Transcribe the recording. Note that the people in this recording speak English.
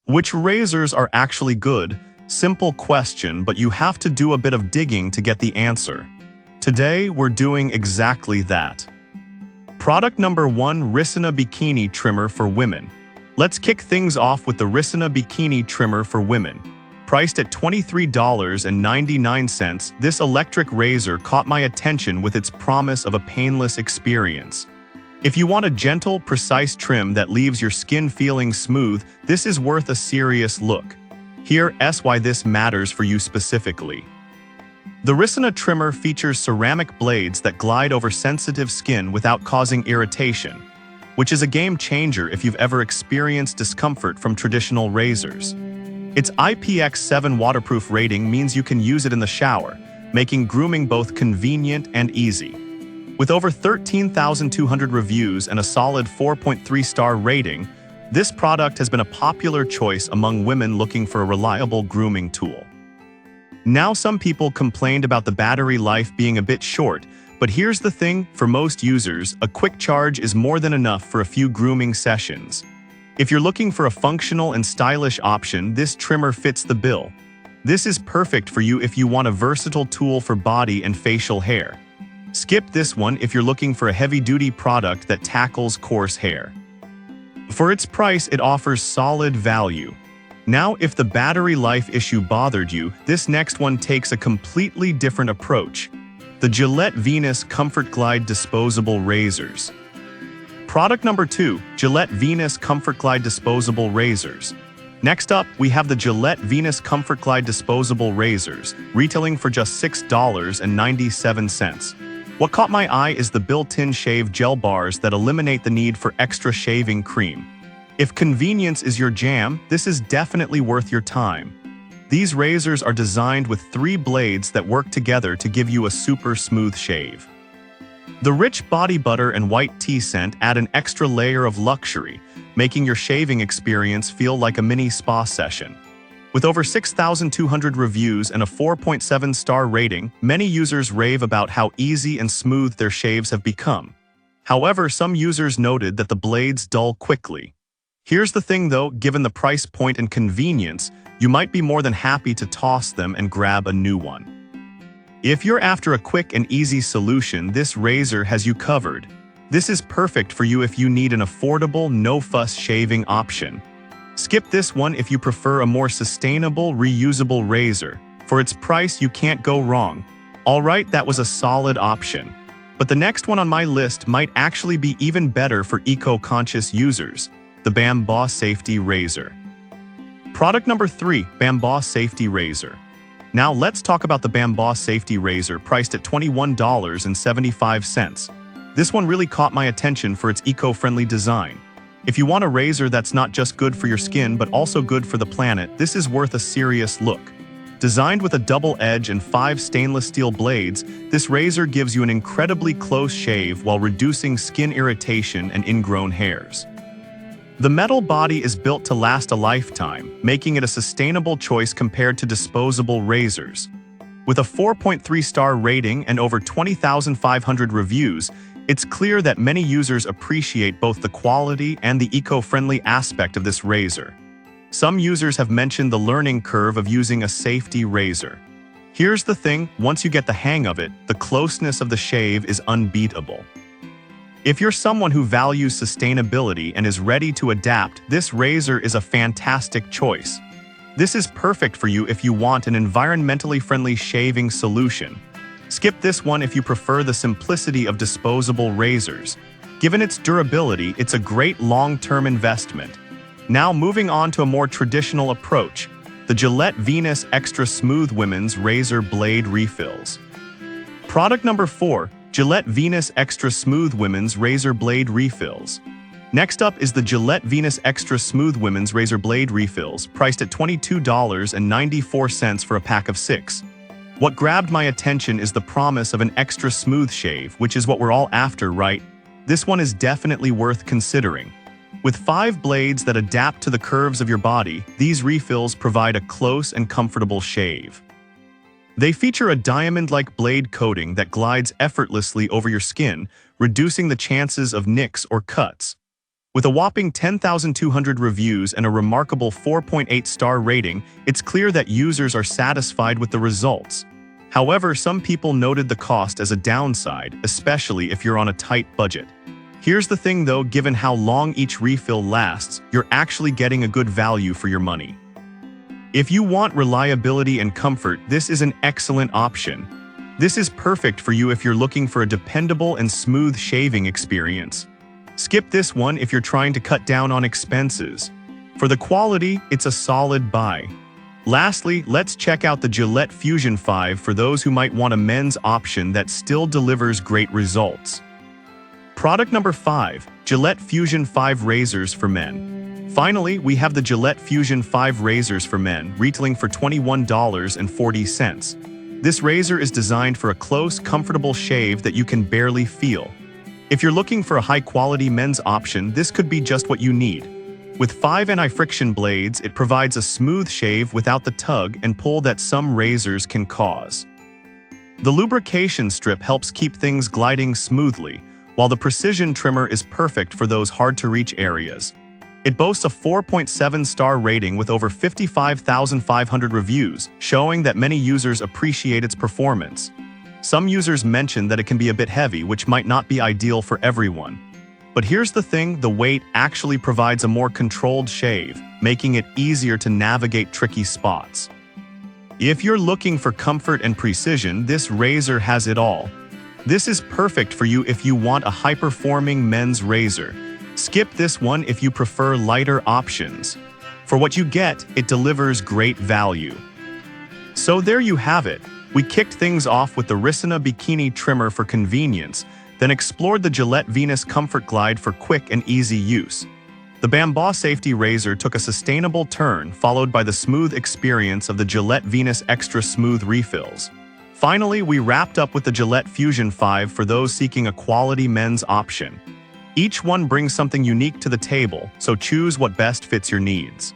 Which razors are actually good? Simple question, but you have to do a bit of digging to get the answer. Today, we're doing exactly that. Product number 1, Risina Bikini Trimmer for Women. Let's kick things off with the Risina Bikini Trimmer for Women. Priced at $23.99, this electric razor caught my attention with its promise of a painless experience. If you want a gentle, precise trim that leaves your skin feeling smooth, this is worth a serious look. Here's why this matters for you specifically. The Risina trimmer features ceramic blades that glide over sensitive skin without causing irritation, which is a game changer if you've ever experienced discomfort from traditional razors. Its IPX7 waterproof rating means you can use it in the shower, making grooming both convenient and easy. With over 13,200 reviews and a solid 4.3-star rating, this product has been a popular choice among women looking for a reliable grooming tool. Now, some people complained about the battery life being a bit short, but here's the thing, for most users, a quick charge is more than enough for a few grooming sessions. If you're looking for a functional and stylish option, this trimmer fits the bill. This is perfect for you if you want a versatile tool for body and facial hair. Skip this one if you're looking for a heavy-duty product that tackles coarse hair. For its price, it offers solid value. Now, if the battery life issue bothered you, this next one takes a completely different approach. The Gillette Venus Comfort Glide Disposable Razors. Product number 2, Gillette Venus Comfort Glide Disposable Razors. Next up, we have the Gillette Venus Comfort Glide Disposable Razors, retailing for just $6.97. What caught my eye is the built-in shave gel bars that eliminate the need for extra shaving cream. If convenience is your jam, this is definitely worth your time. These razors are designed with 3 blades that work together to give you a super smooth shave. The rich body butter and white tea scent add an extra layer of luxury, making your shaving experience feel like a mini spa session. With over 6,200 reviews and a 4.7-star rating, many users rave about how easy and smooth their shaves have become. However, some users noted that the blades dull quickly. Here's the thing though, given the price point and convenience, you might be more than happy to toss them and grab a new one. If you're after a quick and easy solution, this razor has you covered. This is perfect for you if you need an affordable, no-fuss shaving option. Skip this one if you prefer a more sustainable, reusable razor. For its price, you can't go wrong. Alright, that was a solid option. But the next one on my list might actually be even better for eco-conscious users, the Bamboo Safety Razor. Product number 3, Bamboo Safety Razor. Now let's talk about the Bamboo Safety Razor, priced at $21.75. This one really caught my attention for its eco-friendly design. If you want a razor that's not just good for your skin but also good for the planet, this is worth a serious look. Designed with a double edge and 5 stainless steel blades, this razor gives you an incredibly close shave while reducing skin irritation and ingrown hairs. The metal body is built to last a lifetime, making it a sustainable choice compared to disposable razors. With a 4.3-star rating and over 20,500 reviews, it's clear that many users appreciate both the quality and the eco-friendly aspect of this razor. Some users have mentioned the learning curve of using a safety razor. Here's the thing, once you get the hang of it, the closeness of the shave is unbeatable. If you're someone who values sustainability and is ready to adapt, this razor is a fantastic choice. This is perfect for you if you want an environmentally friendly shaving solution. Skip this one if you prefer the simplicity of disposable razors. Given its durability, it's a great long-term investment. Now moving on to a more traditional approach, the Gillette Venus Extra Smooth Women's Razor Blade Refills. Product number 4, Gillette Venus Extra Smooth Women's Razor Blade Refills. Next up is the Gillette Venus Extra Smooth Women's Razor Blade Refills, priced at $22.94 for a pack of 6. What grabbed my attention is the promise of an extra smooth shave, which is what we're all after, right? This one is definitely worth considering. With 5 blades that adapt to the curves of your body, these refills provide a close and comfortable shave. They feature a diamond-like blade coating that glides effortlessly over your skin, reducing the chances of nicks or cuts. With a whopping 10,200 reviews and a remarkable 4.8-star rating, it's clear that users are satisfied with the results. However, some people noted the cost as a downside, especially if you're on a tight budget. Here's the thing though, given how long each refill lasts, you're actually getting a good value for your money. If you want reliability and comfort, this is an excellent option. This is perfect for you if you're looking for a dependable and smooth shaving experience. Skip this one if you're trying to cut down on expenses. For the quality, it's a solid buy. Lastly, let's check out the Gillette Fusion 5 for those who might want a men's option that still delivers great results. Product number 5, Gillette Fusion 5 Razors for Men. Finally, we have the Gillette Fusion 5 Razors for Men, retailing for $21.40. This razor is designed for a close, comfortable shave that you can barely feel. If you're looking for a high-quality men's option, this could be just what you need. With 5 anti-friction blades, it provides a smooth shave without the tug and pull that some razors can cause. The lubrication strip helps keep things gliding smoothly, while the precision trimmer is perfect for those hard-to-reach areas. It boasts a 4.7-star rating with over 55,500 reviews, showing that many users appreciate its performance. Some users mentioned that it can be a bit heavy, which might not be ideal for everyone. But here's the thing, the weight actually provides a more controlled shave, making it easier to navigate tricky spots. If you're looking for comfort and precision, this razor has it all. This is perfect for you if you want a high-performing men's razor. Skip this one if you prefer lighter options. For what you get, it delivers great value. So there you have it. We kicked things off with the Risina Bikini Trimmer for convenience, then explored the Gillette Venus Comfort Glide for quick and easy use. The Bamboo Safety Razor took a sustainable turn, followed by the smooth experience of the Gillette Venus Extra Smooth refills. Finally, we wrapped up with the Gillette Fusion 5 for those seeking a quality men's option. Each one brings something unique to the table, so choose what best fits your needs.